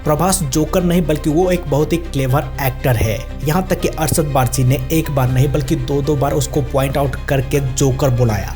Prabhas joker नहीं बल्कि वो एक बहुत ही क्लेवर एक्टर है। यहाँ तक कि अरशद वारसी ने एक बार नहीं बल्कि दो बार उसको पॉइंट आउट करके जोकर बुलाया।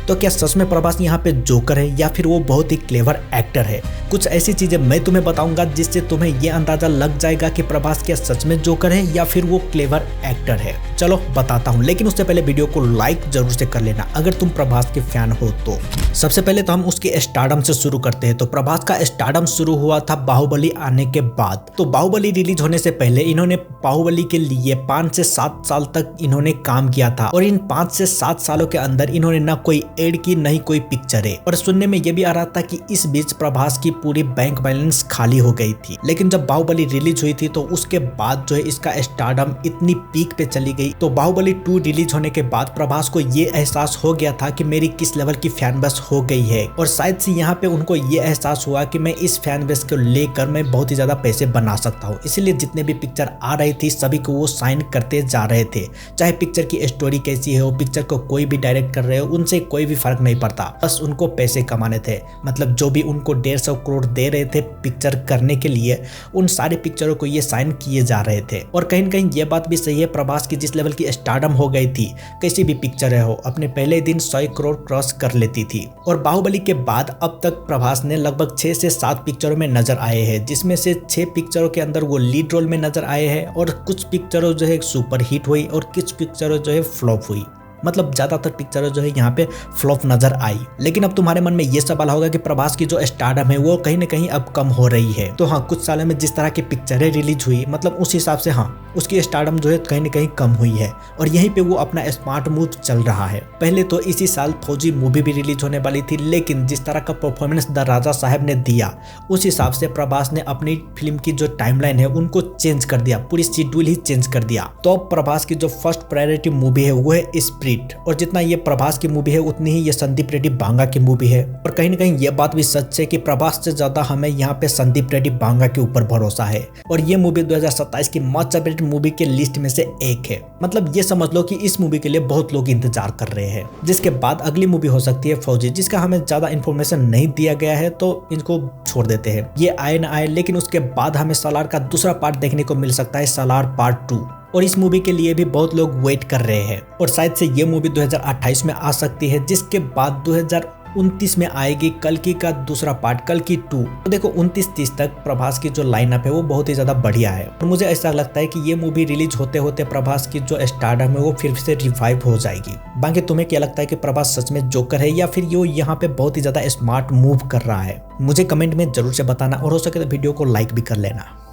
तो क्या सच में प्रभास यहाँ पे जोकर है या फिर वो बहुत ही क्लेवर एक्टर है? कुछ ऐसी चीजें मैं तुम्हें बताऊंगा जिससे तुम्हें ये अंदाजा लग जाएगा कि प्रभास क्या सच में जोकर है या फिर वो क्लेवर एक्टर है। चलो बताता हूँ, लेकिन उससे पहले वीडियो को लाइक जरूर से कर लेना अगर तुम प्रभास के फैन हो तो। सबसे पहले तो हम उसके स्टारडम से शुरू करते हैं। तो प्रभास का स्टारडम शुरू हुआ था बाहुबली आने के बाद। तो बाहुबली रिलीज होने से पहले इन्होंने बाहुबली के लिए 5 से 7 साल तक इन्होंने काम किया था और इन 5 से 7 सालों के अंदर इन्होंने ना कोई एड की नहीं कोई पिक्चर है। और सुनने में ये भी आ रहा था कि इस बीच प्रभास की पूरी बैंक बैलेंस खाली हो गई थी। लेकिन जब बाहुबली रिलीज हुई थी तो उसके बाद जो है इसका स्टारडम इतनी पीक पे चली गई। तो बाहुबली 2 रिलीज होने के बाद प्रभास को ये एहसास हो गया था कि मेरी किस लेवल की फैन बेस हो गई है और शायद से यहाँ पे उनको ये एहसास हुआ कि मैं इस फैन बेस को लेकर मैं बहुत ही ज्यादा पैसे बना सकता हूँ। इसीलिए जितने भी पिक्चर आ रही थी सभी को वो साइन करते जा रहे थे। चाहे पिक्चर की स्टोरी कैसी है, वो पिक्चर को कोई भी डायरेक्ट कर रहे हो, उनसे कोई भी फर्क नहीं पड़ता, बस उनको पैसे कमाने थे। मतलब जो भी उनको 150 करोड़ दे रहे थे पिक्चर करने के लिए, उन सारे पिक्चरों को ये साइन किए जा रहे थे। और कहीं न कहीं ये बात भी सही है, प्रभास की जिस लेवल की स्टारडम हो गई थी, कैसी भी पिक्चर है हो अपने पहले दिन 100 करोड़ क्रॉस कर लेती थी। और बाहुबली के बाद अब तक प्रभास ने लगभग 6 से 7 पिक्चरों में नजर आए हैं, जिसमें से 6 पिक्चरों के अंदर वो लीड रोल में नजर आए हैं और कुछ पिक्चरों जो है सुपर हिट हुई और कुछ पिक्चरों जो है फ्लॉप हुई। मतलब ज्यादातर पिक्चर जो है यहाँ पे फ्लॉप नजर आई। लेकिन अब तुम्हारे मन में ये सवाल होगा कि प्रभास की जो स्टारडम है वो कहीं ना कहीं अब कम हो रही है। तो हाँ, कुछ सालों में जिस तरह की पिक्चरें रिलीज हुई, मतलब उस हिसाब से हाँ उसकी स्टारडम जो है कहीं ना कहीं कम हुई है और यहीं पे वो अपना स्मार्ट मूव चल रहा है। पहले तो इसी साल फौजी मूवी भी रिलीज होने वाली थी, लेकिन जिस तरह का परफॉर्मेंस द राजा साहब ने दिया उस हिसाब से प्रभास ने अपनी फिल्म की जो टाइमलाइन है उनको चेंज कर दिया, पूरी शेड्यूल ही चेंज कर दिया। तो अब प्रभास की जो फर्स्ट प्रायोरिटी मूवी है वो है स्प्रिट। और जितना ये प्रभास की मूवी है उतनी ही ये संदीप रेड्डी बांगा की मूवी है। और कहीं ना कहीं ये बात भी सच है कि प्रभास से ज्यादा हमें यहाँ पे संदीप रेड्डी बांगा के ऊपर भरोसा है। और ये मूवी 2027 की मोस्ट अवेटेड मूवी के लिस्ट में से एक है। मतलब ये समझ लो कि इस मूवी के लिए बहुत लोग इंतजार कर रहे हैं। जिसके बाद अगली मूवी हो सकती है फौजी, जिसका हमें ज्यादा इन्फॉर्मेशन नहीं दिया गया है तो इनको छोड़ देते हैं, ये आए ना आए। लेकिन उसके बाद हमें सालार का दूसरा पार्ट देखने को मिल सकता है, सालार पार्ट 2। और इस मूवी के लिए भी बहुत लोग वेट कर रहे हैं और शायद से ये मूवी 2028 में आ सकती है, जिसके बाद 2029 में आएगी कल्कि का दूसरा पार्ट, कल्कि 2। तो देखो 29-30 तक प्रभास की जो लाइनअप है वो बहुत ही ज्यादा बढ़िया है और मुझे ऐसा लगता है कि ये मूवी रिलीज होते होते प्रभास की जो स्टारडम है वो फिर से रिवाइव हो जाएगी। बाकी तुम्हें क्या लगता है कि प्रभास सच में जोकर है या फिर ये यहाँ पे बहुत ही ज्यादा स्मार्ट मूव कर रहा है? मुझे कमेंट में जरूर से बताना और हो सके तो वीडियो को लाइक भी कर लेना।